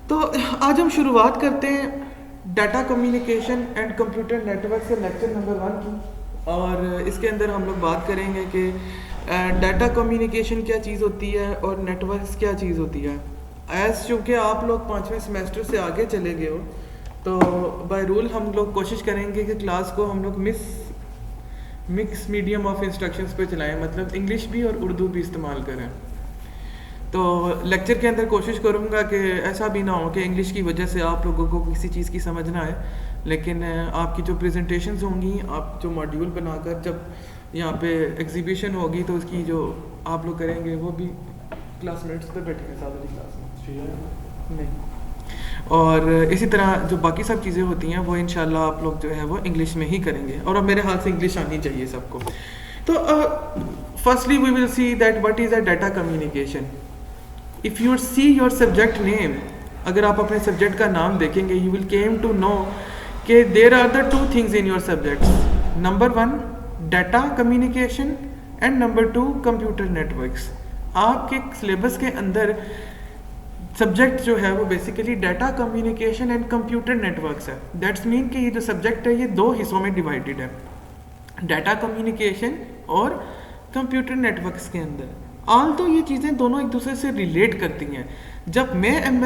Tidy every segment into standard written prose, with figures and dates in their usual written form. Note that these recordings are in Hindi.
तो आज हम शुरुआत करते हैं data communication and computer network से लेक्चर नंबर 1 की। और इसके अंदर हम लोग बात करेंगे कि डाटा कम्युनिकेशन क्या चीज़ होती है और नेटवर्क्स क्या चीज़ होती है। एज चूँकि आप लोग 5वें सेमेस्टर से आगे चले गए हो, तो बाय रूल हम लोग कोशिश करेंगे कि क्लास को हम लोग मिक्स मीडियम ऑफ इंस्ट्रक्शंस पे चलाएं, मतलब इंग्लिश भी और उर्दू भी इस्तेमाल करें। तो लेक्चर के अंदर कोशिश करूँगा कि ऐसा भी ना हो कि इंग्लिश की वजह से आप लोगों को किसी चीज़ की समझ ना आए, लेकिन आपकी जो प्रेजेंटेशंस होंगी, आप जो मॉड्यूल बनाकर जब यहाँ पे एग्जीबिशन होगी तो उसकी जो आप लोग करेंगे वो भी क्लासमेट्स पे बैठेंगे साथ वाली क्लास में नहीं। और इसी तरह जो बाकी सब चीज़ें होती हैं वो इंशाल्लाह आप लोग जो है वो इंग्लिश में ही करेंगे, और अब मेरे हाथ से इंग्लिश आनी चाहिए सबको। तो firstly we will see that what is a data communication. If you see your subject name, अगर आप अपने सब्जेक्ट का नाम देखेंगे, you will came to know कि there are the 2 things in your subjects. Number 1 data communication and number 2 computer networks. आपके सिलेबस के अंदर सब्जेक्ट जो है वो basically data communication and computer networks है। दैट्स मीन कि ये जो सब्जेक्ट है ये 2 हिस्सों में डिवाइडेड है, डाटा कम्युनिकेशन और कंप्यूटर नेटवर्क्स के अंदर। ऑल तो ये चीज़ें दोनों एक दूसरे से रिलेट करती हैं। जब मैं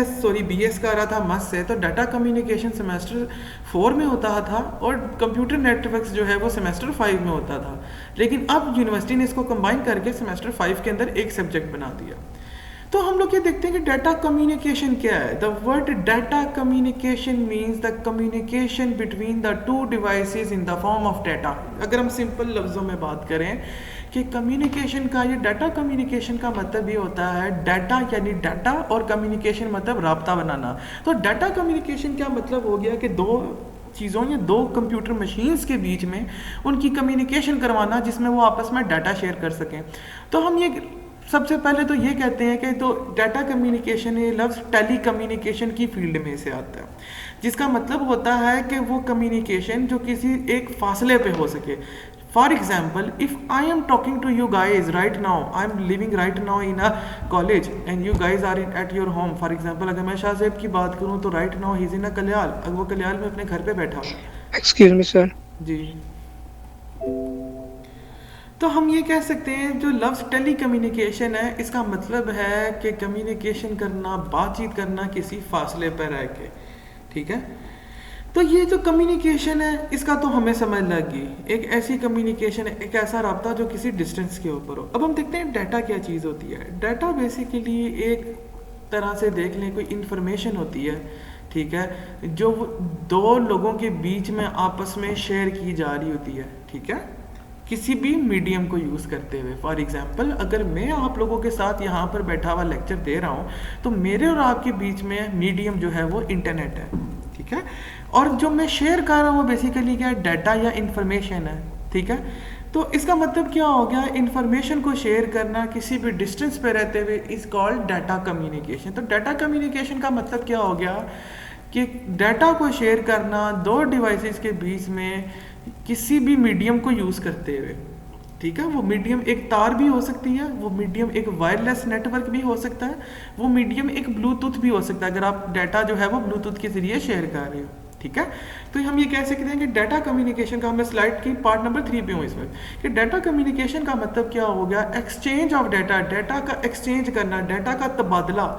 बीएस कर रहा था मस से, तो डाटा कम्युनिकेशन सेमेस्टर 4 में होता था और कंप्यूटर नेटवर्क्स जो है वो सेमेस्टर 5 में होता था। लेकिन अब यूनिवर्सिटी ने इसको कंबाइन करके सेमेस्टर 5 के अंदर एक सब्जेक्ट बना दिया। तो हम लोग ये देखते हैं कि डाटा कम्युनिकेशन क्या है। The word data communication means the communication between the 2 devices in the form of data. अगर हम सिंपल लफ्ज़ों में बात करें कि कम्युनिकेशन का, ये डाटा कम्युनिकेशन का मतलब ये होता है, डाटा यानी डाटा और कम्युनिकेशन मतलब राब्ता बनाना। तो डाटा कम्युनिकेशन क्या मतलब हो गया कि 2 चीज़ों या 2 कंप्यूटर मशीन्स के बीच में उनकी कम्युनिकेशन करवाना, जिसमें वो आपस में डाटा शेयर कर सकें। तो हम ये सबसे पहले तो ये कहते हैं कि तो डाटा कम्युनिकेशन, ये लफ्ज़ टेली कम्युनिकेशन की फील्ड में से आता है, जिसका मतलब होता है कि वो कम्युनिकेशन जो किसी एक फासले पे हो सके। For example, if I am talking to you guys right now, I am living right now in a college and you guys are in at your home. For example, अगर मैं शाह साहब की बात करूँ तो right now he is in a कल्याल, अगर वो कल्याल में अपने घर पे बैठा हुआ। Excuse me sir. जी, तो हम ये कह सकते हैं जो लफ्ज़ टेली कम्युनिकेशन है, इसका मतलब है कि कम्युनिकेशन करना, बातचीत करना किसी फासले पर रह के। ठीक है, तो ये जो कम्युनिकेशन है इसका तो हमें समझ लगी, एक ऐसी कम्युनिकेशन है, एक ऐसा राब्ता जो किसी डिस्टेंस के ऊपर हो। अब हम देखते हैं डाटा क्या चीज़ होती है। डाटा बेसिकली एक तरह से देख लें कोई इंफॉर्मेशन होती है, ठीक है, जो 2 लोगों के बीच में आपस में शेयर की जा रही होती है, ठीक है, किसी भी मीडियम को यूज़ करते हुए। फॉर एग्जांपल, अगर मैं आप लोगों के साथ यहाँ पर बैठा हुआ लेक्चर दे रहा हूँ, तो मेरे और आपके बीच में मीडियम जो है वो इंटरनेट है, ठीक है, और जो मैं शेयर कर रहा हूँ वो बेसिकली क्या है, डाटा या इंफॉर्मेशन है, ठीक है। तो इसका मतलब क्या हो गया, इंफॉर्मेशन को शेयर करना किसी भी डिस्टेंस पे रहते हुए इज कॉल्ड डाटा कम्युनिकेशन। तो डाटा कम्युनिकेशन का मतलब क्या हो गया कि डाटा को शेयर करना 2 डिवाइसेस के बीच में किसी भी मीडियम को यूज़ करते हुए, ठीक है। वो मीडियम एक तार भी हो सकती है, वो मीडियम एक वायरलेस नेटवर्क भी हो सकता है, वो मीडियम एक ब्लूटूथ भी हो सकता है, अगर आप डाटा जो है वो ब्लूटूथ के जरिए शेयर कर रहे हो, ठीक है। तो हम ये कह सकते हैं कि डाटा कम्युनिकेशन का, मैं स्लाइड की पार्ट नंबर 3 पे हूँ इस वक्त, कि डाटा कम्युनिकेशन का मतलब क्या हो गया, एक्सचेंज ऑफ डाटा, डाटा का एक्सचेंज करना, डाटा का तबादला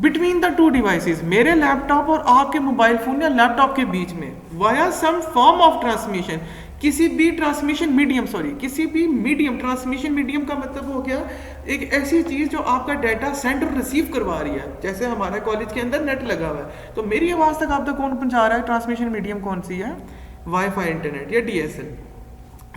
बिटवीन द 2 डिवाइसेस, मेरे लैपटॉप और आपके मोबाइल फोन या लैपटॉप के बीच में, via some form of transmission, किसी भी ट्रांसमिशन मीडियम, किसी भी मीडियम, ट्रांसमिशन मीडियम का मतलब हो गया एक ऐसी चीज़ जो आपका डाटा सेंड और रिसीव करवा रही है। जैसे हमारे कॉलेज के अंदर नेट लगा हुआ है, तो मेरी आवाज़ तक आप तक कौन पहुंचा रहा है, ट्रांसमिशन मीडियम कौन सी है, वाईफाई इंटरनेट या DSL,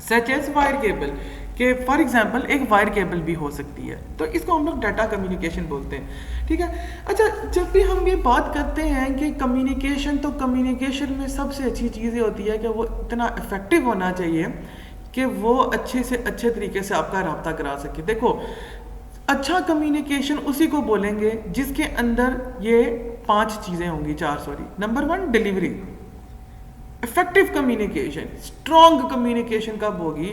such as wire cable के। फॉर एग्जांपल एक वायर केबल भी हो सकती है, तो इसको हम लोग डाटा कम्युनिकेशन बोलते हैं, ठीक है। अच्छा, जब भी हम ये बात करते हैं कि कम्युनिकेशन, तो कम्युनिकेशन में सबसे अच्छी चीज़ ये होती है कि वो इतना इफेक्टिव होना चाहिए कि वो अच्छे से अच्छे तरीके से आपका रब्ता करा सके। देखो, अच्छा कम्युनिकेशन उसी को बोलेंगे जिसके अंदर ये 5 चीज़ें होंगी, 4 sorry. Number 1 delivery, effective communication, strong communication कब होगी?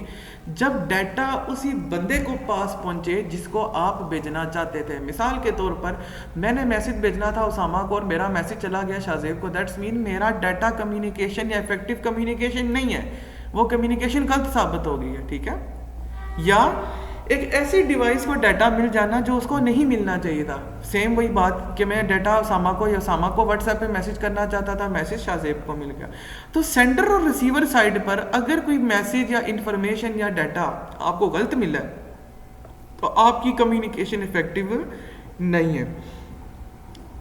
जब डाटा उसी बंदे को पास पहुंचे जिसको आप भेजना चाहते थे। मिसाल के तौर पर मैंने मैसेज भेजना था उसामा को और मेरा मैसेज चला गया शाहजेब को, दैट्स मीन मेरा डाटा कम्युनिकेशन या इफेक्टिव कम्युनिकेशन नहीं है, वो कम्युनिकेशन गलत साबित हो गई है, ठीक है। या एक ऐसी डिवाइस को डाटा मिल जाना जो उसको नहीं मिलना चाहिए था। सेम वही बात कि मैं डाटा उसामा को या उसामा को व्हाट्सएप पे मैसेज करना चाहता था, मैसेज शाहजेब को मिल गया। तो सेंडर और रिसीवर साइड पर अगर कोई मैसेज या इंफॉर्मेशन या डाटा आपको गलत मिला है तो आपकी कम्युनिकेशन इफेक्टिव नहीं है।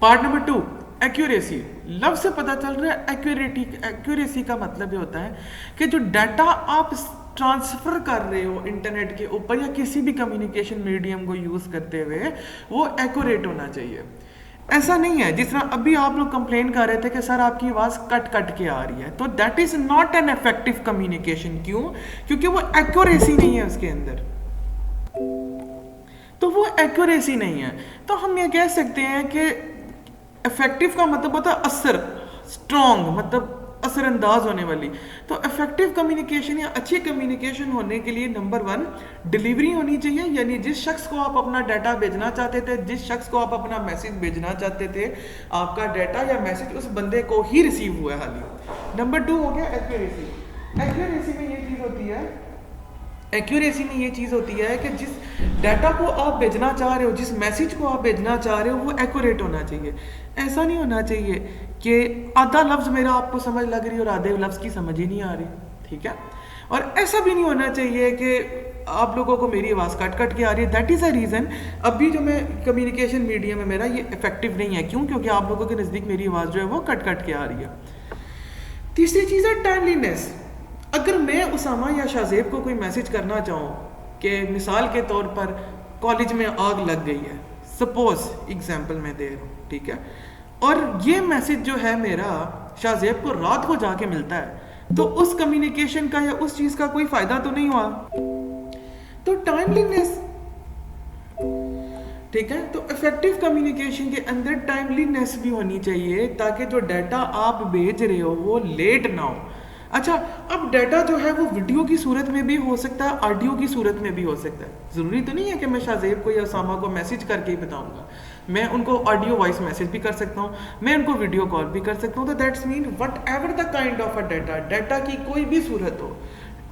Part number 2, accuracy. लफ्ज से पता चल रहा है एक्यूरेसी का मतलब ये होता है कि जो डाटा आप ट्रांसफर कर रहे हो इंटरनेट के ऊपर या किसी भी कम्युनिकेशन मीडियम को यूज करते हुए, वो एक्यूरेट होना चाहिए। ऐसा नहीं है जिस तरह अभी आप लोग कंप्लेन कर रहे थे कि सर आपकी आवाज कट कट के आ रही है, तो that is not an effective communication. क्यों? क्योंकि वो एक्यूरेसी नहीं है उसके अंदर, तो वो एक्यूरेसी नहीं है। तो हम ये कह सकते हैं कि इफेक्टिव का मतलब होता है असर, स्ट्रॉन्ग मतलब असरअंदाज होने वाली। तो इफेक्टिव कम्युनिकेशन या अच्छी कम्युनिकेशन होने के लिए नंबर 1 डिलीवरी होनी चाहिए, यानी जिस शख्स को आप अपना डाटा भेजना चाहते थे, जिस शख्स को आप अपना मैसेज भेजना चाहते थे, आपका डाटा या मैसेज उस बंदे को ही रिसीव हुआ है हाल ही। नंबर 2 हो गया एक्यूरेसी। एक्यूरेसी में ये चीज़ होती है, एक्यूरेसी में ये चीज़ होती है कि जिस डाटा को आप भेजना चाह रहे हो, जिस मैसेज को आप भेजना चाह रहे हो, वो एक्यूरेट होना चाहिए। ऐसा नहीं होना चाहिए कि आधा लफ्ज़ मेरा आपको समझ लग रही है और आधे लफ्ज़ की समझ ही नहीं आ रही, ठीक है। और ऐसा भी नहीं होना चाहिए कि आप लोगों को मेरी आवाज़ कट कट के आ रही है। दैट इज़ अ रीज़न अभी जो मैं कम्युनिकेशन मीडियम है मेरा, ये इफेक्टिव नहीं है। क्यों? क्योंकि आप लोगों के नज़दीक मेरी आवाज़ जो है वो कट कट के आ रही है। तीसरी चीज़ है टाइमलीनेस। अगर मैं उसामा या शाहजेब को कोई मैसेज करना चाहूँ कि मिसाल के तौर पर कॉलेज में आग लग गई है, सपोज एग्जाम्पल मैं दे रहा हूँ, ठीक है, और ये मैसेज जो है मेरा शाहजेब को रात को जाके मिलता है, तो उस कम्युनिकेशन का या उस चीज़ का कोई फ़ायदा तो नहीं हुआ। तो टाइमलीनेस, ठीक है। तो इफेक्टिव कम्युनिकेशन के अंदर टाइमलीनेस भी होनी चाहिए ताकि जो डाटा आप भेज रहे हो वो लेट ना हो। अच्छा, अब डाटा जो है वो वीडियो की सूरत में भी हो सकता है, ऑडियो की सूरत में भी हो सकता है। ज़रूरी तो नहीं है कि मैं शाहजेब को या उसामा को मैसेज करके ही बताऊंगा। मैं उनको ऑडियो वॉइस मैसेज भी कर सकता हूँ, मैं उनको वीडियो कॉल भी कर सकता हूँ। तो that's mean what ever the kind of a data की कोई भी सूरत हो,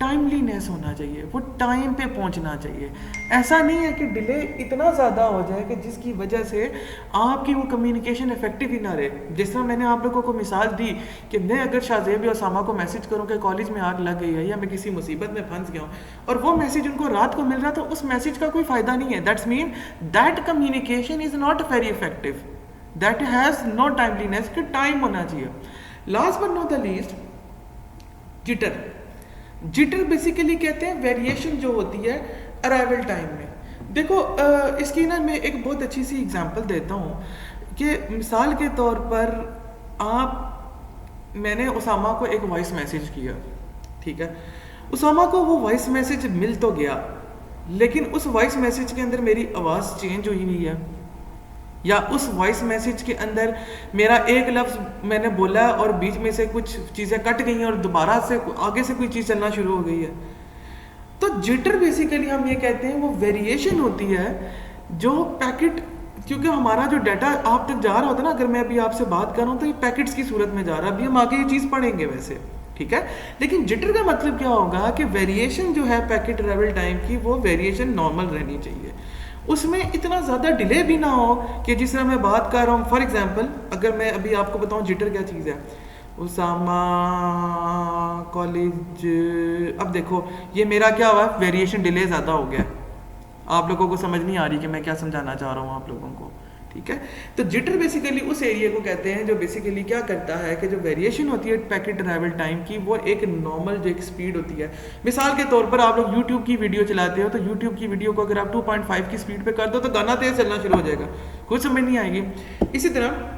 टाइमलीनेस होना चाहिए, वो टाइम पे पहुंचना चाहिए। ऐसा नहीं है कि डिले इतना ज़्यादा हो जाए कि जिसकी वजह से आपकी वो कम्युनिकेशन इफेक्टिव ही ना रहे। जिस तरह मैंने आप लोगों को मिसाल दी कि मैं अगर शाहजेब या उसामा को मैसेज करूं कि कॉलेज में आग लग गई है या मैं किसी मुसीबत में फंस गया हूं और वो मैसेज उनको रात को मिल रहा, तो उस मैसेज का कोई फ़ायदा नहीं है। That's mean that communication is not very effective, that has no timeliness, कि टाइम होना चाहिए। Last but not the least, jitter. Jitter basically कहते हैं वेरिएशन जो होती है अराइवल टाइम में। देखो इसकी ना मैं एक बहुत अच्छी सी एग्जांपल देता हूँ कि मिसाल के तौर पर मैंने उसामा को एक वॉइस मैसेज किया, ठीक है, उसामा को वो वॉइस मैसेज मिल तो गया, लेकिन उस वॉइस मैसेज के अंदर मेरी आवाज़ चेंज हुई हुई है, या उस वॉइस मैसेज के अंदर मेरा एक लफ्ज़ मैंने बोला और बीच में से कुछ चीज़ें कट गई हैं और दोबारा से आगे से कोई चीज़ चलना शुरू हो गई है। तो जिटर बेसिकली हम ये कहते हैं वो वेरिएशन होती है जो पैकेट, क्योंकि हमारा जो डाटा आप तक जा रहा होता है ना, अगर मैं अभी आपसे बात कर रहा हूँ तो ये पैकेट्स की सूरत में जा रहा है। अभी हम आगे ये चीज़ पढ़ेंगे वैसे, ठीक है। लेकिन जिटर का मतलब क्या होगा कि वेरिएशन जो है पैकेट अराइवल टाइम की, वो वेरिएशन नॉर्मल रहनी चाहिए, उसमें इतना ज़्यादा डिले भी ना हो कि जिस तरह मैं बात कर रहा हूँ। फॉर एग्जांपल अगर मैं अभी आपको बताऊँ जिटर क्या चीज़ है, उसामा कॉलेज, अब देखो ये मेरा क्या हुआ, वेरिएशन डिले ज़्यादा हो गया, आप लोगों को समझ नहीं आ रही कि मैं क्या समझाना चाह रहा हूँ आप लोगों को, ठीक है। तो जिटर बेसिकली उस एरिया को कहते हैं जो बेसिकली क्या करता है कि जो वेरिएशन होती है पैकेट अराइवल टाइम की, वो एक नॉर्मल जो एक स्पीड होती है। मिसाल के तौर पर आप लोग यूट्यूब की वीडियो चलाते हो, तो यूट्यूब की वीडियो को अगर आप 2.5 की स्पीड पे कर दो तो गाना तेज चलना शुरू हो जाएगा, कुछ समझ नहीं आएगी। इसी तरह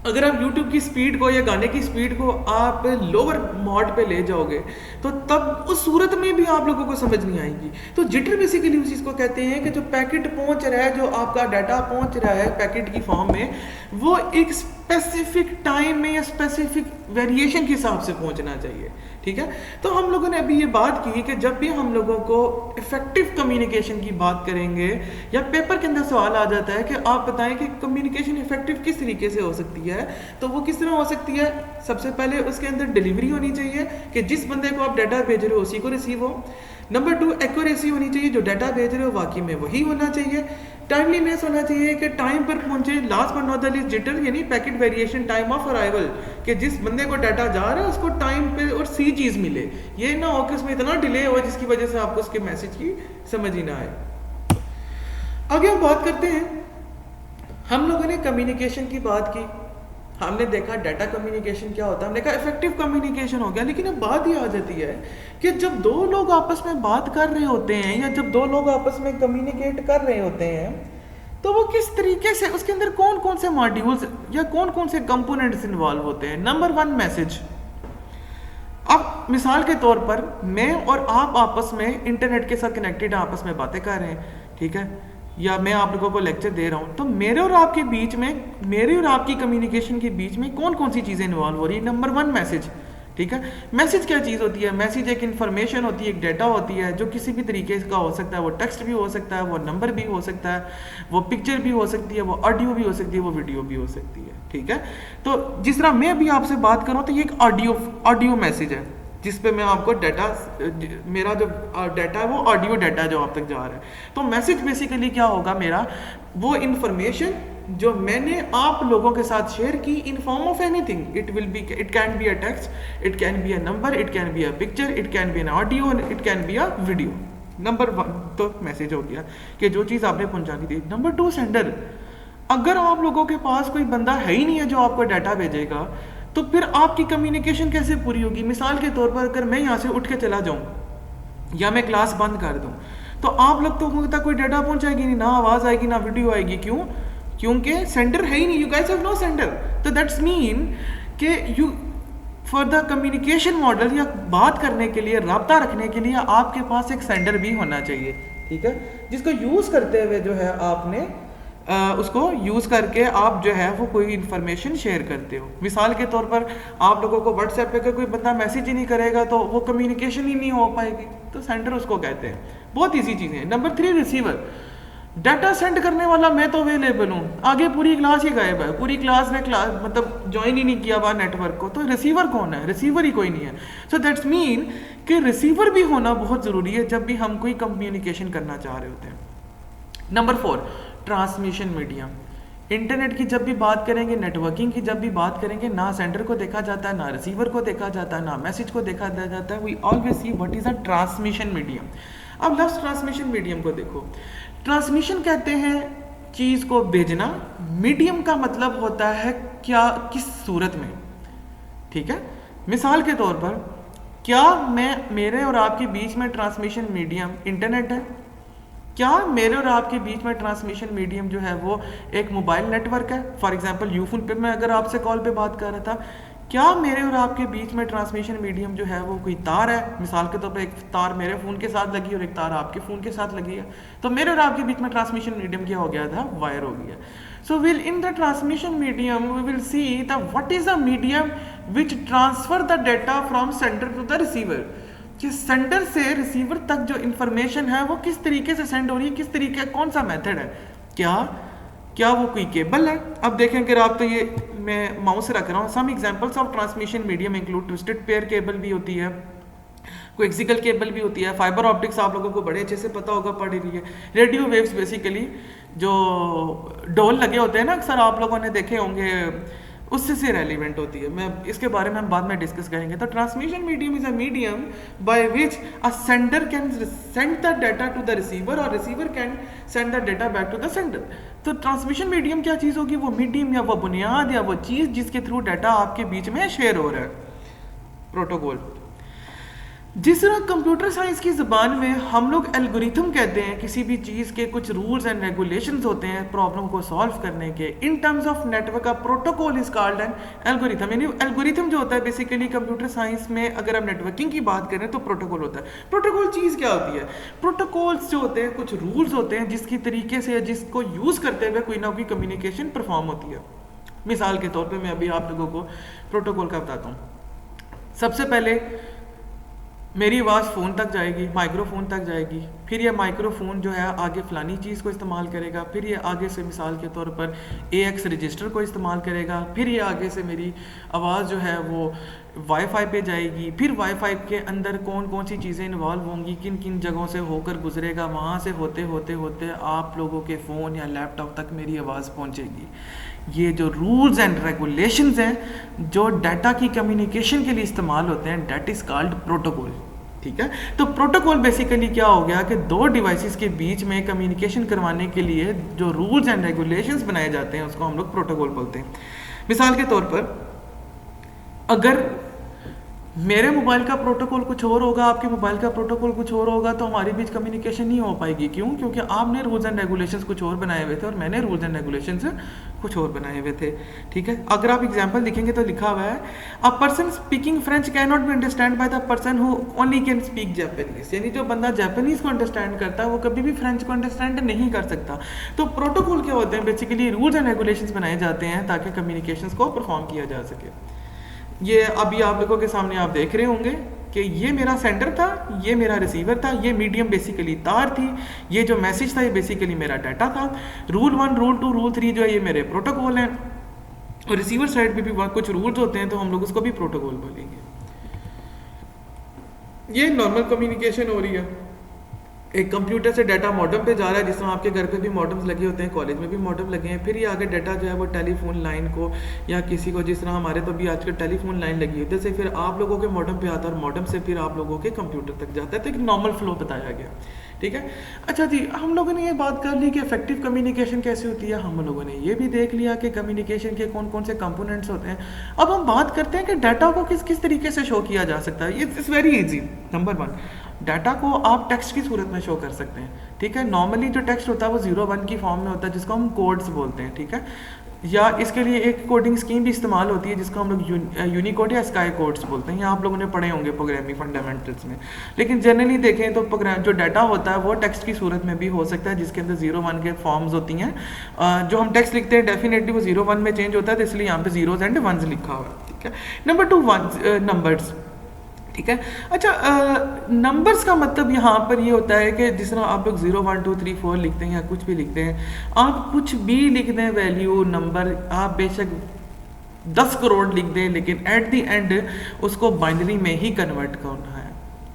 अगर आप YouTube की स्पीड को या गाने की स्पीड को आप लोअर मॉड पे ले जाओगे तो तब उस सूरत में भी आप लोगों को समझ नहीं आएगी। तो जिटर बेसिकली उस चीज़ को कहते हैं कि जो पैकेट पहुंच रहा है, जो आपका डाटा पहुंच रहा है पैकेट की फॉर्म में, वो एक स्पेसिफिक टाइम में या स्पेसिफिक वेरिएशन के हिसाब से पहुंचना चाहिए, ठीक है। तो हम लोगों ने अभी ये बात की कि जब भी हम लोगों को इफेक्टिव कम्युनिकेशन की बात करेंगे या पेपर के अंदर सवाल आ जाता है कि आप बताएं कि कम्युनिकेशन इफेक्टिव किस तरीके से हो सकती है, तो वो किस तरह हो सकती है। सबसे पहले उसके अंदर डिलीवरी होनी चाहिए कि जिस बंदे को आप डाटा भेज रहे हो उसी को रिसीव हो। नंबर 2, एक्यूरेसी होनी चाहिए, जो डाटा भेज रहे हो वाकई में वही होना चाहिए। टाइमलीनेस होना चाहिए कि टाइम पर पहुंचे। Last but not the least, jitter यानी packet variation time of arrival, कि जिस बंदे को डाटा जा रहा है उसको टाइम पे और सी चीज़ मिले। ये ना हो कि उसमें इतना डिले हो जिसकी वजह से आपको उसके मैसेज की समझ ही ना आए। आगे हम बात करते हैं, हम लोगों ने कम्युनिकेशन की बात की, हमने देखा डाटा कम्युनिकेशन क्या होता है, हमने कहा इफेक्टिव कम्युनिकेशन हो गया। लेकिन अब बात ये आ जाती है कि जब दो लोग आपस में बात कर रहे होते हैं या जब दो लोग आपस में कम्युनिकेट कर रहे होते हैं तो वो किस तरीके से, उसके अंदर कौन कौन से मॉड्यूल्स या कौन कौन से कंपोनेंट्स इन्वॉल्व होते हैं। Number 1, message. अब मिसाल के तौर पर मैं और आप आपस में इंटरनेट के साथ कनेक्टेड आपस में बातें कर रहे हैं, ठीक है, या मैं आप लोगों को लेक्चर दे रहा हूं, तो मेरे और आपके बीच में, मेरे और आपकी कम्युनिकेशन के बीच में कौन कौन सी चीज़ें इन्वॉल्व हो रही है। नंबर 1, मैसेज, ठीक है। मैसेज क्या चीज़ होती है? मैसेज एक इन्फॉर्मेशन होती है, एक डाटा होती है जो किसी भी तरीके का हो सकता है। वो टेक्स्ट भी हो सकता है, वो नंबर भी हो सकता है, वो पिक्चर भी हो सकती है, वो ऑडियो भी हो सकती है, वो वीडियो भी हो सकती है, ठीक है। तो जिस तरह मैं अभी आपसे बात करूँ तो ये एक ऑडियो मैसेज है जिस पे मैं आपको डाटा, मेरा जो डाटा है वो ऑडियो डाटा जो आप तक जा रहा है। तो मैसेज बेसिकली क्या होगा मेरा, वो इन्फॉर्मेशन जो मैंने आप लोगों के साथ शेयर की in form of anything. It can be a text, it can be a number, it can be a picture, it can be an audio, it can be a video. Number 1 तो मैसेज हो गया कि जो चीज़ आपने पहुंचा दी थी। Number 2, sender. अगर आप लोगों के पास कोई बंदा है ही नहीं है जो आपको डाटा भेजेगा तो फिर आपकी कम्युनिकेशन कैसे पूरी होगी। मिसाल के तौर पर अगर मैं यहाँ से उठ के चला जाऊँ या मैं क्लास बंद कर दूँ तो आप लोग तक कोई डाटा पहुँचाएगी नहीं, ना आवाज़ आएगी ना वीडियो आएगी। क्यों? क्योंकि सेंडर है ही नहीं। You guys have no sender. तो दैट्स मीन कि you for the communication model या बात करने के लिए, राब्ता रखने के लिए आपके पास एक सेंडर भी होना चाहिए, ठीक है, जिसको यूज़ करते हुए जो है आपने उसको यूज़ करके आप जो है वो कोई इन्फॉर्मेशन शेयर करते हो। मिसाल के तौर पर आप लोगों को व्हाट्सएप पे अगर कोई बंदा मैसेज ही नहीं करेगा तो वो कम्युनिकेशन ही नहीं हो पाएगी, तो सेंडर उसको कहते हैं। बहुत ईजी चीज़ें हैं। Number 3, receiver. डाटा सेंड करने वाला मैं तो अवेलेबल हूँ, आगे पूरी क्लास ही गायब है, पूरी क्लास ने मतलब ज्वाइन ही नहीं किया हुआ नेटवर्क को, तो रिसीवर कौन है? रिसीवर ही कोई नहीं है। सो दैट्स मीन कि रिसीवर भी होना बहुत ज़रूरी है जब भी हम कोई कम्युनिकेशन करना चाह रहे होते हैं। Number 4, transmission medium. इंटरनेट की जब भी बात करेंगे, नेटवर्किंग की जब भी बात करेंगे, ना सेंडर को देखा जाता है, ना रिसीवर को देखा जाता है, ना मैसेज को देखा जाता है। We always see what is a transmission medium. अब लास्ट ट्रांसमिशन मीडियम को देखो। ट्रांसमिशन कहते हैं चीज़ को भेजना, मीडियम का मतलब होता है क्या, किस सूरत में, ठीक है। मिसाल के तौर पर क्या मेरे और आपके बीच में ट्रांसमिशन मीडियम इंटरनेट है? क्या मेरे और आपके बीच में ट्रांसमिशन मीडियम जो है वो एक मोबाइल नेटवर्क है? फॉर एग्जांपल यूफोन पे मैं अगर आपसे कॉल पे बात कर रहा था, क्या मेरे और आपके बीच में ट्रांसमिशन मीडियम जो है वो कोई तार है? मिसाल के तौर पे एक तार मेरे फ़ोन के साथ लगी और एक तार आपके फ़ोन के साथ लगी है, तो मेरे और आपके बीच में ट्रांसमिशन मीडियम क्या हो गया था? वायर हो गया। So will in the transmission medium we will see the what is the medium which transfer the data from sender to the receiver. कि सेंडर से रिसीवर तक जो इन्फॉर्मेशन है वो किस तरीके से सेंड हो रही है, किस तरीके, कौन सा मेथड है। क्या वो कोई केबल है? अब देखें अगर आप, तो ये मैं माउस रख रहा हूँ। Some examples of transmission medium include twisted pair cable भी होती है, कोएक्सियल केबल भी होती है, फाइबर ऑप्टिक्स आप लोगों को बड़े अच्छे से पता होगा, पढ़ी रही है। रेडियो वेव्स बेसिकली जो डोल लगे होते हैं ना, अक्सर आप लोगों ने देखे होंगे, उससे से रेलिवेंट होती है। मैं इसके बारे में हम बाद में डिस्कस करेंगे। तो transmission medium is a medium by which a sender can send the data to the receiver और receiver can send the data back to the sender. तो ट्रांसमिशन मीडियम क्या चीज़ होगी? वो मीडियम या वो बुनियाद या वो चीज़ जिसके थ्रू डाटा आपके बीच में शेयर हो रहा है, प्रोटोकॉल। जिस तरह कंप्यूटर साइंस की ज़बान में हम लोग एल्गोरिथम कहते हैं, किसी भी चीज़ के कुछ रूल्स एंड रेगुलेशंस होते हैं प्रॉब्लम को सॉल्व करने के। इन टर्म्स ऑफ नेटवर्क का protocol is called an algorithm. यानी एल्गोरिथम जो होता है बेसिकली कंप्यूटर साइंस में, अगर हम नेटवर्किंग की बात करें तो प्रोटोकॉल होता है। प्रोटोकॉल चीज़ क्या होती है? प्रोटोकॉल्स जो होते हैं कुछ रूल्स होते हैं जिसकी तरीके से, जिसको यूज़ करते हुए कोई ना कोई कम्युनिकेशन परफॉर्म होती है। मिसाल के तौर पे मैं अभी आप लोगों को प्रोटोकॉल का बताता हूँ। सबसे पहले मेरी आवाज़ फ़ोन तक जाएगी, माइक्रोफोन तक जाएगी, फिर ये माइक्रोफोन जो है आगे फ़लानी चीज़ को इस्तेमाल करेगा, फिर ये आगे से मिसाल के तौर पर AX रजिस्टर को इस्तेमाल करेगा, फिर ये आगे से मेरी आवाज़ जो है वो वाईफाई पे जाएगी, फिर वाईफाई के अंदर कौन कौन सी चीज़ें इन्वॉल्व होंगी, किन किन जगहों से होकर गुजरेगा, वहाँ से होते होते होते आप लोगों के फ़ोन या लैपटॉप तक मेरी आवाज़ पहुँचेगी। ये जो रूल्स एंड रेगुलेशंस हैं जो डाटा की कम्युनिकेशन के लिए इस्तेमाल होते हैं, डेट इज़ कॉल्ड प्रोटोकॉल। ठीक है, तो प्रोटोकॉल बेसिकली क्या हो गया कि दो डिवाइसेस के बीच में कम्युनिकेशन करवाने के लिए जो रूल्स एंड रेगुलेशंस बनाए जाते हैं उसको हम लोग प्रोटोकॉल बोलते हैं। मिसाल के तौर पर अगर मेरे मोबाइल का प्रोटोकॉल कुछ और होगा, आपके मोबाइल का प्रोटोकॉल कुछ और होगा, तो हमारे बीच कम्युनिकेशन नहीं हो पाएगी। क्यों? क्योंकि आपने रूल्स एंड रेगुलेशंस कुछ और बनाए हुए थे और मैंने रूल्स एंड रेगुलेशंस कुछ और बनाए हुए थे। ठीक है, अगर आप एग्जांपल देखेंगे तो लिखा हुआ है a person speaking French can not be understand by the person who only can speak Japanese. यानी जो बंदा जापानीज को अंडरस्टैंड करता है वो कभी भी फ्रेंच को अंडरस्टैंड नहीं कर सकता। तो प्रोटोकॉल क्या होते हैं? बेसिकली रूल्स एंड रेगुलेशंस बनाए जाते हैं ताकि कम्युनिकेशंस को परफॉर्म किया जा सके। ये अभी आप लोगों के सामने आप देख रहे होंगे कि ये मेरा सेंडर था, ये मेरा रिसीवर था, ये मीडियम बेसिकली तार थी, ये जो मैसेज था ये बेसिकली मेरा डाटा था। रूल 1, रूल 2, रूल 3 जो है ये मेरे प्रोटोकॉल हैं, और रिसीवर साइड पे भी कुछ रूल्स होते हैं तो हम लोग उसको भी प्रोटोकॉल बोलेंगे। ये नॉर्मल कम्युनिकेशन हो रही है। एक कंप्यूटर से डाटा मॉडम पे जा रहा है, जिस तरह आपके घर पे भी मॉडम्स लगे होते हैं, कॉलेज में भी मॉडम लगे हैं। फिर ये आगे डाटा जो है वो टेलीफोन लाइन को या किसी को, जिस तरह हमारे तो भी आजकल टेलीफोन लाइन लगी होती है, से फिर आप लोगों के मॉडम पे आता है और मॉडम से फिर आप लोगों के कंप्यूटर तक जाता है। तो एक नॉर्मल फ्लो बताया गया। ठीक है, अच्छा जी, हम लोगों ने ये बात कर ली कि इफेक्टिव कम्युनिकेशन कैसे होती है। हम लोगों ने ये भी देख लिया कि कम्युनिकेशन के कौन कौन से कंपोनेंट्स होते हैं। अब हम बात करते हैं कि डाटा को किस किस तरीके से शो किया जा सकता है। It's very easy. Number 1, data को आप टेक्स्ट की सूरत में शो कर सकते हैं। ठीक है, नॉर्मली जो टेक्स्ट होता है वो 0-1 की फॉर्म में होता है, जिसको हम कोड्स बोलते हैं। ठीक है, या इसके लिए एक कोडिंग स्कीम भी इस्तेमाल होती है जिसको हम लोग यूनिकोड या स्काई कोड्स बोलते हैं। या आप लोगों ने पढ़े होंगे प्रोग्रामिंग फंडामेंटल्स में। लेकिन जनरली देखें तो प्रोग्राम जो डाटा होता है वो टेक्स्ट की सूरत में भी हो सकता है, जिसके अंदर 0-1 के फॉर्म्स होती हैं। जो हम टेक्स्ट लिखते हैं डेफिनेटली वो 0-1 में चेंज होता है, तो इसलिए यहाँ पे 0s एंड 1s लिखा हुआ है। ठीक है, नंबर 2, नंबर्स। ठीक है, अच्छा, नंबर्स का मतलब यहाँ पर ये होता है कि जिस तरह आप लोग 0, 1, 2, 3, 4 लिखते हैं या कुछ भी लिखते हैं, आप कुछ भी लिख दें वैल्यू नंबर, आप बेशक 10 करोड़ लिख दें, लेकिन एट द एंड उसको बाइनरी में ही कन्वर्ट करना है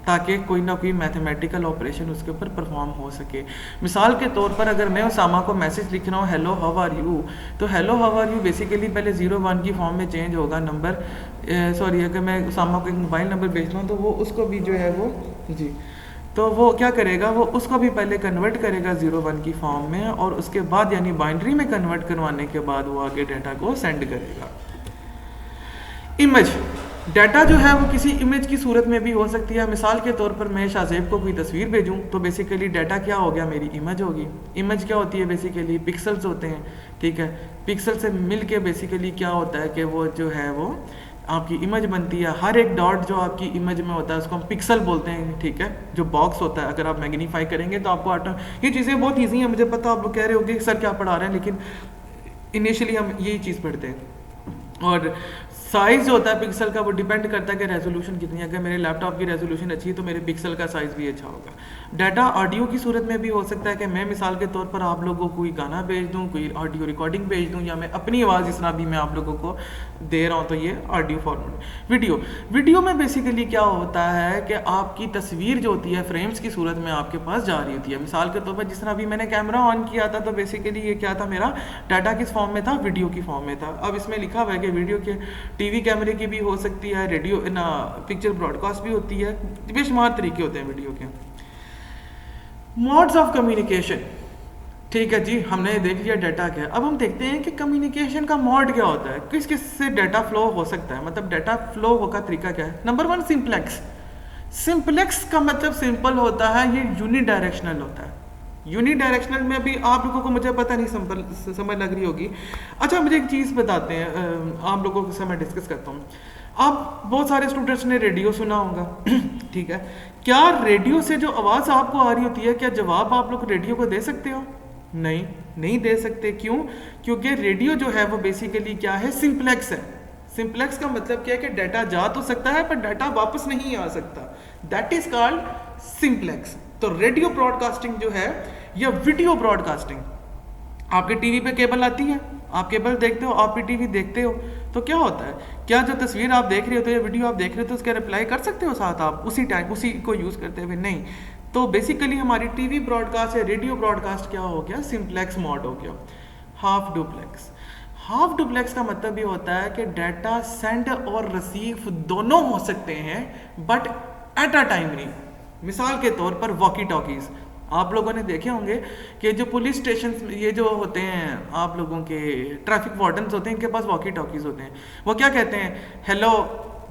ताकि कोई ना कोई मैथमेटिकल ऑपरेशन उसके ऊपर परफॉर्म हो सके। मिसाल के तौर पर अगर मैं उसामा को मैसेज लिख रहा हूँ हेलो हाउ आर यू, तो hello how are you basically पहले 0-1 की फॉर्म में चेंज होगा नंबर। सॉरी, अगर मैं उसामा को एक मोबाइल नंबर भेज रहा हूँ तो वो उसको भी जो है वो जी, तो वो क्या करेगा, वो उसको भी पहले कन्वर्ट करेगा 0-1 की फॉर्म में, और उसके बाद यानी बाइनरी में कन्वर्ट करवाने के बाद वो आगे डाटा को सेंड करेगा। इमेज, डाटा जो है वो किसी इमेज की सूरत में भी हो सकती है। मिसाल के तौर पर मैं शाहजेब को कोई तस्वीर भेजूं तो बेसिकली डाटा क्या हो गया, मेरी इमेज होगी। इमेज क्या होती है? बेसिकली पिक्सल्स होते हैं। ठीक है, पिक्सल से मिल के बेसिकली क्या होता है कि वो जो है वो आपकी इमेज बनती है। हर एक डॉट जो आपकी इमेज में होता है उसको हम पिक्सल बोलते हैं। ठीक है, जो बॉक्स होता है अगर आप मैग्नीफाई करेंगे तो आपको ये चीज़ें बहुत ईजी हैं। मुझे पता आप लोग कह रहे होंगे सर क्या पढ़ा रहे हैं, लेकिन इनिशियली हम यही चीज़ पढ़ते हैं। और साइज़ जो होता है पिक्सल का वो डिपेंड करता है कि रेजोल्यूशन कितनी है। अगर मेरे लैपटॉप की रेजोल्यूशन अच्छी है तो मेरे पिक्सल का साइज़ भी अच्छा होगा। डाटा ऑडियो की सूरत में भी हो सकता है कि मैं मिसाल के तौर पर आप लोगों को कोई गाना भेज दूं, कोई ऑडियो रिकॉर्डिंग भेज दूं, या मैं अपनी आवाज़ जिस तरह भी मैं आप लोगों को दे रहा हूं तो ये ऑडियो फॉर्मेट। वीडियो में बेसिकली क्या होता है कि आपकी तस्वीर जो होती है फ्रेम्स की सूरत में आपके पास जा रही होती है। मिसाल के तौर पर जिस तरह भी मैंने कैमरा ऑन किया था तो बेसिकली ये क्या था, मेरा डाटा किस फॉर्म में था, वीडियो की फॉर्म में था। अब इसमें लिखा हुआ है कि वीडियो के टीवी कैमरे की भी हो सकती है, रेडियो ना पिक्चर ब्रॉडकास्ट भी होती है, बेशुमार तरीके होते हैं वीडियो के। मोड्स ऑफ कम्युनिकेशन, ठीक है जी, हमने देख लिया डाटा क्या। अब हम देखते हैं कि कम्युनिकेशन का मोड क्या होता है, किस किस से डाटा फ्लो हो सकता है, मतलब डाटा फ्लो का तरीका क्या है। Number 1, simplex. सिंप्लेक्स का मतलब सिंपल होता है, ये यूनिडायरेक्शनल होता है। यूनिडायरेक्शनल में भी आप लोगों को मुझे पता नहीं समझ लग रही होगी। अच्छा, मुझे एक चीज़ बताते हैं, आप लोगों के साथ मैं डिस्कस करता हूँ। आप बहुत सारे स्टूडेंट्स ने रेडियो सुना होगा ठीक है, क्या रेडियो से जो आवाज़ आपको आ रही होती है, क्या जवाब आप लोग रेडियो को दे सकते हो? नहीं, नहीं दे सकते। क्यों? क्योंकि रेडियो जो है वो बेसिकली क्या है, सिंप्लेक्स है। सिंप्लेक्स का मतलब क्या है कि डाटा जा तो सकता है पर डाटा वापस नहीं आ सकता, दैट इज कॉल्ड सिंप्लेक्स। तो रेडियो ब्रॉडकास्टिंग जो है या वीडियो ब्रॉडकास्टिंग, आपके टीवी पे केबल आती है, आप केबल देखते हो, आप भी टीवी देखते हो, तो क्या होता है, क्या जो तस्वीर आप देख रहे हो तो या वीडियो आप देख रहे हो तो उसका रिप्लाई कर सकते हो साथ आप उसी टाइम उसी को यूज़ करते हुए? नहीं। तो बेसिकली हमारी टीवी ब्रॉडकास्ट या रेडियो ब्रॉडकास्ट क्या हो गया, सिंप्लेक्स मोड हो गया। हाफ डुप्लेक्स, हाफ डुप्लेक्स का मतलब ये होता है कि डाटा सेंड और रिसीव दोनों हो सकते हैं बट एट अ टाइम नहीं। मिसाल के तौर पर वॉकी टॉकीज, आप लोगों ने देखे होंगे कि जो पुलिस स्टेशन ये जो होते हैं, आप लोगों के ट्रैफिक वार्डन्स होते हैं, इनके पास वॉकी टॉकीज होते हैं। वो क्या कहते हैं, हेलो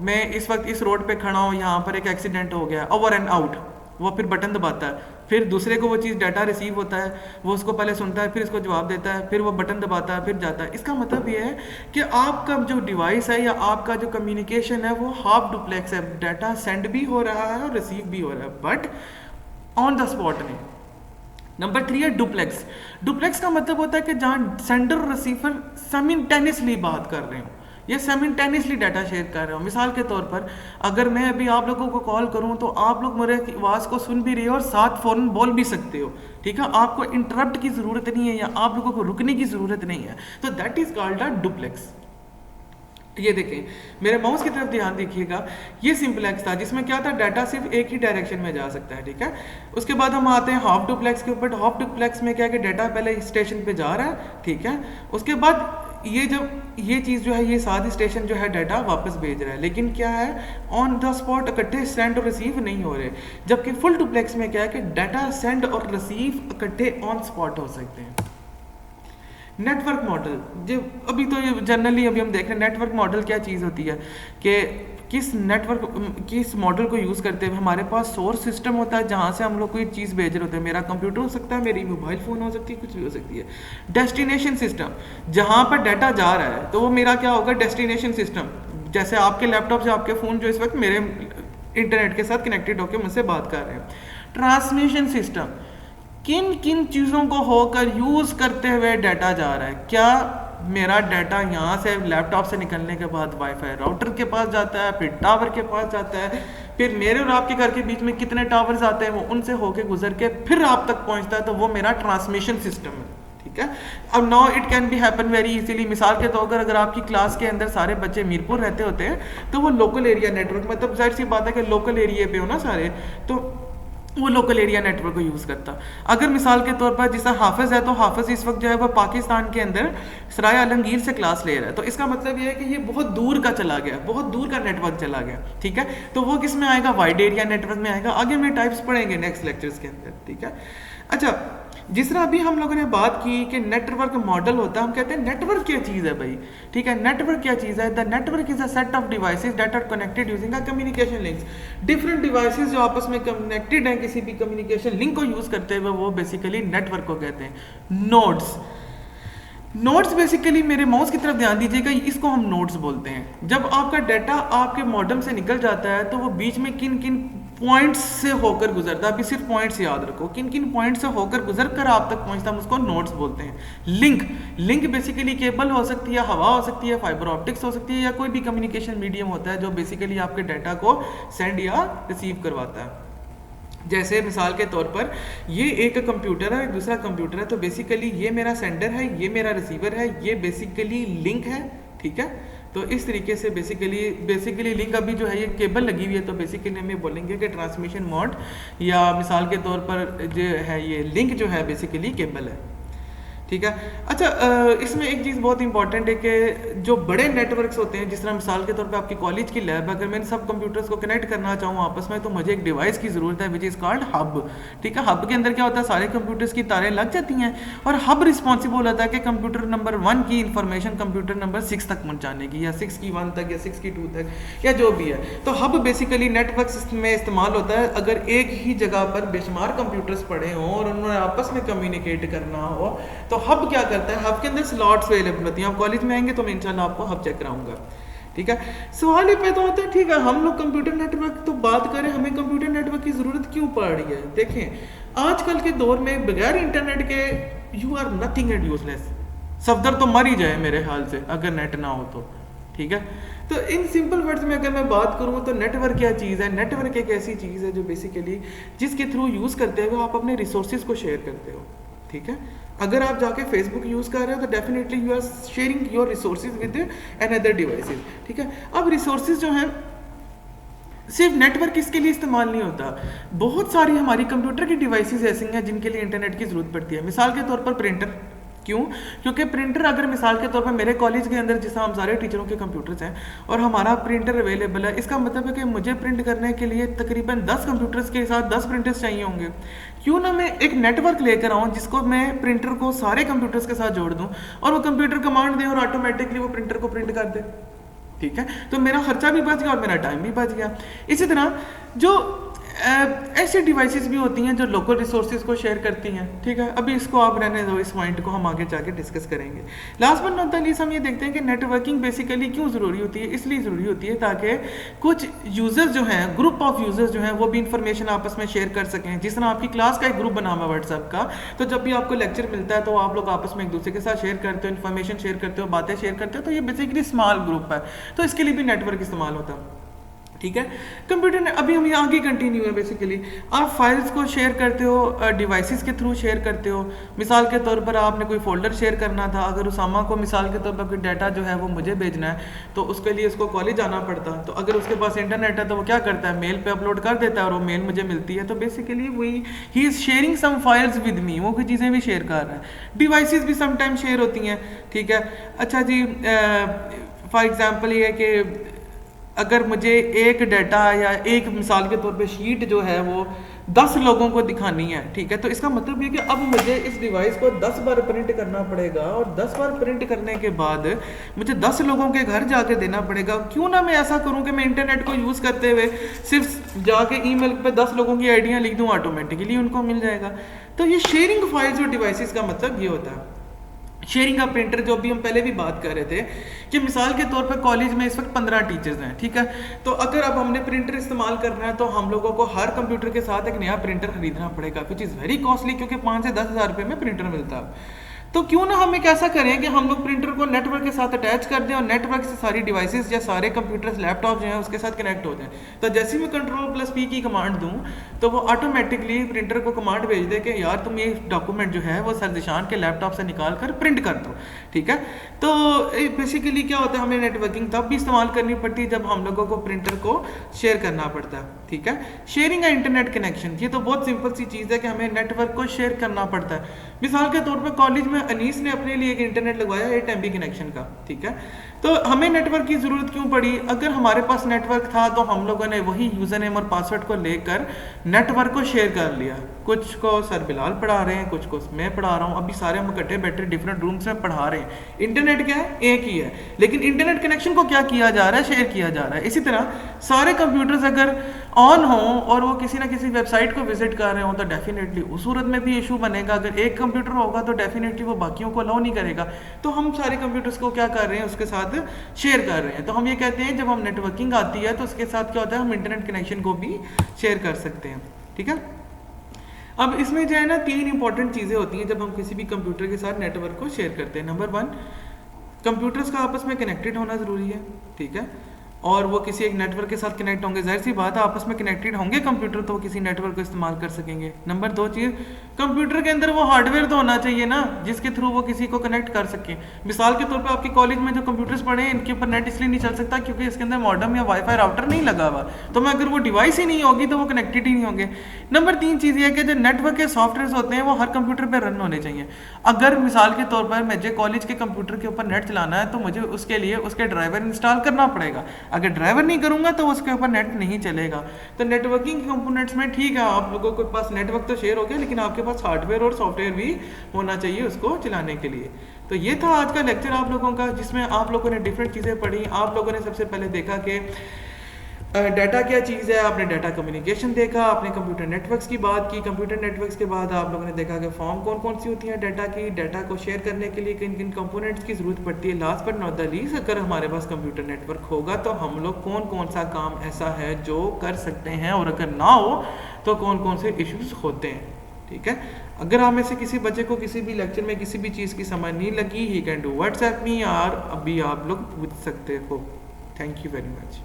मैं इस वक्त इस रोड पे खड़ा हूँ, यहाँ पर एक एक्सीडेंट हो गया, ओवर एंड आउट। वो फिर बटन दबाता है, फिर दूसरे को वो चीज़ डाटा रिसीव होता है, वो उसको पहले सुनता है, फिर इसको जवाब देता है, फिर वो बटन दबाता है, फिर जाता है। इसका मतलब ये है कि आपका जो डिवाइस है या आपका जो कम्युनिकेशन है वो हाफ डुप्लेक्स है, डाटा सेंड भी हो रहा है और रिसीव भी हो रहा है बट ऑन द स्पॉट नहीं। नंबर 3 है डुप्लेक्स। डुप्लेक्स का मतलब होता है कि जहाँ सेंडर और रिसीवर साइमल्टेनियसली बात कर रहे हो या साइमल्टेनियसली डाटा शेयर कर रहे हो। मिसाल के तौर पर अगर मैं अभी आप लोगों को कॉल करूं तो आप लोग मेरे आवाज़ को सुन भी रहे हो और साथ फ़ौरन बोल भी सकते हो, ठीक है, आपको इंटरप्ट की ज़रूरत नहीं है या आप लोगों को रुकने की ज़रूरत नहीं है। तो that is called a duplex. ये देखें, मेरे माउस की तरफ ध्यान देखिएगा, ये सिंपलेक्स था जिसमें क्या था, डाटा सिर्फ एक ही डायरेक्शन में जा सकता है, ठीक है। उसके बाद हम आते हैं हाफ डुप्लेक्स के ऊपर। हाफ डुप्लेक्स में क्या है कि डाटा पहले स्टेशन पे जा रहा है, ठीक है, उसके बाद ये चीज़ जो है ये साथ स्टेशन जो है डाटा वापस भेज रहा है, लेकिन क्या है, ऑन द स्पॉट इकट्ठे सेंड और रिसीव नहीं हो रहे। जबकि फुल डुप्लेक्स में क्या है कि डाटा सेंड और रिसीव इकट्ठे ऑन स्पॉट हो सकते हैं। नेटवर्क मॉडल, जो अभी तो ये जनरली अभी हम देख रहे हैं, नेटवर्क मॉडल क्या चीज़ होती है कि किस मॉडल को यूज़ करते हुए हमारे पास सोर्स सिस्टम होता है जहाँ से हम लोग कोई चीज़ भेज रहे होते हैं। मेरा कंप्यूटर हो सकता है, मेरी मोबाइल फ़ोन हो सकती है, कुछ भी हो सकती है। डेस्टिनेशन सिस्टम, जहाँ पर डाटा जा रहा है तो वो मेरा क्या होगा, डेस्टिनेशन सिस्टम। जैसे आपके लैपटॉप से आपके फ़ोन जो इस वक्त मेरे इंटरनेट के साथ कनेक्टेड होकर मुझसे बात कर रहे हैं। ट्रांसमिशन सिस्टम, किन किन चीज़ों को होकर यूज़ करते हुए डाटा जा रहा है। क्या मेरा डाटा यहाँ से लैपटॉप से निकलने के बाद वाईफाई राउटर के पास जाता है, फिर टावर के पास जाता है, फिर मेरे और आपके घर के बीच में कितने टावर्स आते हैं वो उनसे होके गुजर के फिर आप तक पहुँचता है, तो वो मेरा ट्रांसमिशन सिस्टम है, ठीक है। अब now it can be happen very easily. मिसाल के तौर पर अगर आपकी क्लास के अंदर सारे बच्चे मीरपुर रहते होते हैं तो वो लोकल एरिया नेटवर्क, मतलब जाहिर सी बात है कि लोकल एरिया पे हो ना सारे, तो वो लोकल एरिया नेटवर्क को यूज़ करता। अगर मिसाल के तौर पर जैसा हाफिज़ है तो हाफिज़ इस वक्त जो है वो पाकिस्तान के अंदर सराय आलमगीर से क्लास ले रहा है, तो इसका मतलब ये है कि ये बहुत दूर का चला गया, बहुत दूर का नेटवर्क चला गया, ठीक है। तो वो किस में आएगा, वाइड एरिया नेटवर्क में आएगा। आगे मैं टाइप्स पढ़ेंगे नेक्स्ट लेक्चर्स के अंदर, ठीक है। अच्छा, जिस तरह अभी हम लोगों ने बात की कि नेटवर्क मॉडल होता है, हम कहते हैं नेटवर्क क्या चीज़ है भाई, ठीक है। नेटवर्क क्या चीज़ है, the network is a set of devices that are connected using a communication links. Different devices जो आपस में कनेक्टेड हैं किसी भी कम्युनिकेशन लिंक को यूज़ करते हुए, वो बेसिकली नेटवर्क को कहते हैं। नोड्स, नोड्स बेसिकली मेरे माउस की तरफ ध्यान दीजिएगा, इसको हम नोड्स बोलते हैं। जब आपका डाटा आपके मॉडेम से निकल जाता है तो वो बीच में किन किन पॉइंट्स से होकर गुजरता है, अभी सिर्फ पॉइंट्स याद रखो, किन किन पॉइंट्स से होकर गुजर कर आप तक पहुंचता है, हम उसको नोड्स बोलते हैं। लिंक बेसिकली केबल हो सकती है, हवा हो सकती है, फाइबर ऑप्टिक्स हो सकती है, या कोई भी कम्युनिकेशन मीडियम होता है जो बेसिकली आपके डाटा को सेंड या रिसीव करवाता है। जैसे मिसाल के तौर पर ये एक कंप्यूटर है, दूसरा कंप्यूटर है, तो बेसिकली ये मेरा सेंडर है, ये मेरा रिसीवर है, ये बेसिकली लिंक है, ठीक है। तो इस तरीके से बेसिकली लिंक अभी जो है ये केबल लगी हुई है, तो बेसिकली हमें बोलेंगे कि ट्रांसमिशन मोड, या मिसाल के तौर पर जो है ये लिंक जो है बेसिकली केबल है, ठीक है। अच्छा, इसमें एक चीज़ बहुत इंपॉर्टेंट है कि जो बड़े नेटवर्क्स होते हैं, जिस तरह मिसाल के तौर पे आपकी कॉलेज की लैब, अगर मैं सब कंप्यूटर्स को कनेक्ट करना चाहूँ आपस में, तो मुझे एक डिवाइस की ज़रूरत है विच इज़ कॉल्ड हब, ठीक है। हब के अंदर क्या होता है, सारे कंप्यूटर्स की तारें लग जाती हैं और हब रिस्पॉन्सिबल होता है कि कंप्यूटर नंबर 1 की इंफॉर्मेशन कंप्यूटर नंबर 6 तक पहुँचाने की, या 6 की 1 तक, या 6 की 2 तक, या जो भी है। तो हब बेसिकली नेटवर्क में इस्तेमाल होता है अगर एक ही जगह पर बेशुमार कंप्यूटर्स पड़े हों और उन्होंने आपस में कम्युनिकेट करना हो, तो हब क्या करता है, हब के अंदर स्लॉट्स अवेलेबल होती हैं। आप कॉलेज में आएंगे तो मैं इंशाल्लाह आपको हब चेक कराऊंगा, ठीक है। सवाल ये पैदा होता है, ठीक है, हम लोग कंप्यूटर नेटवर्क तो बात करें, हमें कंप्यूटर नेटवर्क की ज़रूरत क्यों पड़ रही है। देखें, आजकल के दौर में बगैर इंटरनेट के you are nothing and useless. Safdar तो मर ही जाए मेरे ख्याल से अगर नेट ना हो तो, ठीक है। तो इन सिंपल वर्ड्स में अगर मैं बात करूँ तो नेटवर्क क्या चीज़ है? नेटवर्क एक ऐसी चीज़ है जो बेसिकली जिसके थ्रू यूज़ करते हुए आप अपने रिसोर्सेज को शेयर करते हो, ठीक है। अगर आप जाके फेसबुक यूज़ कर रहे हो तो definitely you are sharing your resources with another devices, ठीक है। अब रिसोर्सेज जो हैं सिर्फ नेटवर्क इसके लिए इस्तेमाल नहीं होता, बहुत सारी हमारी कंप्यूटर की डिवाइसेस ऐसी हैं जिनके लिए इंटरनेट की ज़रूरत पड़ती है। मिसाल के तौर पर प्रिंटर, क्यों? क्योंकि प्रिंटर अगर मिसाल के तौर पर मेरे कॉलेज के अंदर जैसा हम सारे टीचरों के कंप्यूटर्स हैं और हमारा प्रिंटर अवेलेबल है, इसका मतलब है कि मुझे प्रिंट करने के लिए तकरीबन 10 कंप्यूटर्स के साथ 10 प्रिंटर्स चाहिए होंगे। क्यों ना मैं एक नेटवर्क लेकर आऊँ जिसको मैं प्रिंटर को सारे कंप्यूटर्स के साथ जोड़ दूँ और वो कंप्यूटर कमांड दे और ऑटोमेटिकली वो प्रिंटर को प्रिंट कर दे, ठीक है। तो मेरा खर्चा भी बच गया और मेरा टाइम भी बच गया। इसी तरह जो ऐसी डिवाइसेस भी होती हैं जो लोकल रिसोर्सेज को शेयर करती हैं, ठीक है। अभी इसको आप रहने दो, इस पॉइंट को हम आगे जाके डिस्कस करेंगे। Last but not the least हम ये देखते हैं कि नेटवर्किंग बेसिकली क्यों ज़रूरी होती है। इसलिए ज़रूरी होती है ताकि कुछ यूज़र्स जो हैं, ग्रुप ऑफ यूज़र्स जो हैं, वो भी इंफॉर्मेशन आपस में शेयर कर सकें। जिस तरह आपकी क्लास का एक ग्रुप बना हुआ है व्हाट्सएप का, तो जब भी आपको लेक्चर मिलता है तो आप लोग आपस में एक दूसरे के साथ शेयर करते हो, इन्फॉर्मेशन शेयर करते हो, बातें शेयर करते हो, तो ये बेसिकली स्मॉल ग्रुप है, तो इसके लिए भी नेटवर्क इस्तेमाल होता है, ठीक है। कंप्यूटर ने अभी हम यहाँ आगे कंटिन्यू है। बेसिकली आप फाइल्स को शेयर करते हो, डिवाइसेस के थ्रू शेयर करते हो। मिसाल के तौर पर आपने कोई फोल्डर शेयर करना था, अगर उसामा को मिसाल के तौर पर कोई डाटा जो है वो मुझे भेजना है तो उसके लिए उसको कॉलेज जाना पड़ता है। तो अगर उसके पास इंटरनेट है तो वो क्या करता है, मेल पे अपलोड कर देता है और वो मेल मुझे मिलती है। तो बेसिकली वही ही is sharing some files with me, वो कोई चीज़ें भी शेयर कर रहा है। डिवाइसेस भी समटाइम शेयर होती हैं, ठीक है। अच्छा जी, फॉर एग्जाम्पल ये है कि अगर मुझे एक डाटा या एक मिसाल के तौर पे शीट जो है वो 10 लोगों को दिखानी है, ठीक है। तो इसका मतलब ये कि अब मुझे इस डिवाइस को 10 बार प्रिंट करना पड़ेगा और 10 बार प्रिंट करने के बाद मुझे 10 लोगों के घर जाके देना पड़ेगा। क्यों ना मैं ऐसा करूं कि मैं इंटरनेट को यूज़ करते हुए सिर्फ जाके ईमेल पे 10 लोगों की आइडियाँ लिख दूँ, ऑटोमेटिकली उनको मिल जाएगा। तो ये शेयरिंग फाइल्स और डिवाइसेस का मतलब ये होता है। शेयरिंग ऑफ प्रिंटर जो अभी हम पहले भी बात कर रहे थे कि मिसाल के तौर पर कॉलेज में इस वक्त 15 टीचर्स हैं, ठीक है। तो अगर अब हमने प्रिंटर इस्तेमाल करना है तो हम लोगों को हर कंप्यूटर के साथ एक नया प्रिंटर खरीदना पड़ेगा, विच इज़ वेरी कॉस्टली, क्योंकि 5 से 10 हज़ार रुपये में प्रिंटर मिलता है। तो क्यों ना हम एक ऐसा करें कि हम लोग प्रिंटर को नेटवर्क के साथ अटैच कर दें और नेटवर्क से सारी डिवाइसेस या सारे कंप्यूटर्स, लैपटॉप जो हैं उसके साथ कनेक्ट हो जाएं। तो जैसे ही मैं Ctrl+P की कमांड दूं तो वो ऑटोमेटिकली प्रिंटर को कमांड भेज दे कि यार तुम ये डॉक्यूमेंट जो है वो सरदिशान के लैपटॉप से निकाल कर प्रिंट कर दो, ठीक है। तो बेसिकली क्या होता है, हमें नेटवर्किंग तब भी इस्तेमाल करनी पड़ती है जब हम लोगों को प्रिंटर को शेयर करना पड़ता है, ठीक है। शेयरिंग है इंटरनेट कनेक्शन, ये तो बहुत सिंपल सी चीज़ है कि हमें नेटवर्क को शेयर करना पड़ता है। मिसाल के तौर पर कॉलेज में अनीस ने अपने लिए एक इंटरनेट लगवाया 8 MB कनेक्शन का, ठीक है। तो हमें नेटवर्क की ज़रूरत क्यों पड़ी? अगर हमारे पास नेटवर्क था तो हम लोगों ने वही यूज़र नेम और पासवर्ड को लेकर नेटवर्क को शेयर कर लिया। कुछ को सर बिलाल पढ़ा रहे हैं, कुछ को मैं पढ़ा रहा हूँ, अभी सारे हम इकट्ठे बैठे डिफरेंट रूम्स में पढ़ा रहे हैं। इंटरनेट क्या है? एक ही है, लेकिन इंटरनेट कनेक्शन को क्या किया जा रहा है, शेयर किया जा रहा है। इसी तरह सारे कंप्यूटर्स अगर ऑन हो और वो किसी ना किसी वेबसाइट को विजिट कर रहे हो तो डेफिनेटली उस सूरत में भी इशू बनेगा। अगर एक कंप्यूटर होगा तो डेफिनेटली वो बाकियों को अलाउ नहीं करेगा। तो हम सारे कंप्यूटर्स को क्या कर रहे हैं, उसके साथ शेयर कर रहे हैं। तो हम ये कहते हैं जब हम नेटवर्किंग आती है तो उसके साथ क्या होता है, हम इंटरनेट कनेक्शन को भी शेयर कर सकते हैं, ठीक है। अब इसमें जो है ना 3 इंपॉर्टेंट चीज़ें होती हैं जब हम किसी भी कंप्यूटर के साथ नेटवर्क को शेयर करते हैं। नंबर 1, कंप्यूटर्स का आपस में कनेक्टेड होना ज़रूरी है, ठीक है। और वो किसी एक नेटवर्क के साथ कनेक्ट होंगे, जाहिर सी बात है आपस में कनेक्टेड होंगे कंप्यूटर, तो वो किसी नेटवर्क को इस्तेमाल कर सकेंगे। नंबर 2 चीज़, कंप्यूटर के अंदर वो हार्डवेयर तो होना चाहिए ना जिसके थ्रू वो किसी को कनेक्ट कर सके। मिसाल के तौर पे आपके कॉलेज में जो कंप्यूटर्स पड़े हैं इनके ऊपर नेट इसलिए नहीं चल सकता क्योंकि इसके अंदर मॉडेम या वाईफाई राउटर नहीं लगा हुआ, तो मैं अगर वो डिवाइस ही नहीं होगी तो वो कनेक्टेड ही नहीं होंगे। नंबर 3 चीज़ ये है कि जो नेटवर्क के सॉफ्टवेयर होते हैं वो हर कंप्यूटर पर रन होने चाहिए। अगर मिसाल के तौर पर मुझे कॉलेज के कंप्यूटर के ऊपर नेट चलाना है तो मुझे उसके लिए उसके ड्राइवर इंस्टॉल करना पड़ेगा। अगर ड्राइवर नहीं करूंगा तो उसके ऊपर नेट नहीं चलेगा। तो नेटवर्किंग कंपोनेंट्स में ठीक है आप लोगों के पास नेटवर्क तो शेयर हो गया, लेकिन आपके पास हार्डवेयर और सॉफ्टवेयर भी होना चाहिए उसको चलाने के लिए। तो ये था आज का लेक्चर आप लोगों का, जिसमें आप लोगों ने डिफरेंट चीज़ें पढ़ी। आप लोगों ने सबसे पहले देखा कि डाटा क्या चीज़ है, आपने डाटा कम्युनिकेशन देखा, आपने कंप्यूटर नेटवर्क्स की बात की। कंप्यूटर नेटवर्क्स के बाद आप लोगों ने देखा कि फॉर्म कौन कौन सी होती हैं डाटा की, डाटा को शेयर करने के लिए किन किन कंपोनेंट्स की ज़रूरत पड़ती है। Last but not the least, अगर हमारे पास कंप्यूटर नेटवर्क होगा तो हम लोग कौन कौन सा काम ऐसा है जो कर सकते हैं, और अगर ना हो तो कौन कौन से इश्यूज होते हैं, ठीक है। अगर आप में से किसी बच्चे को किसी भी लेक्चर में किसी भी चीज़ की समझ नहीं लगी, he can do WhatsApp me, और अभी आप लोग पूछ सकते हो। Thank you very much.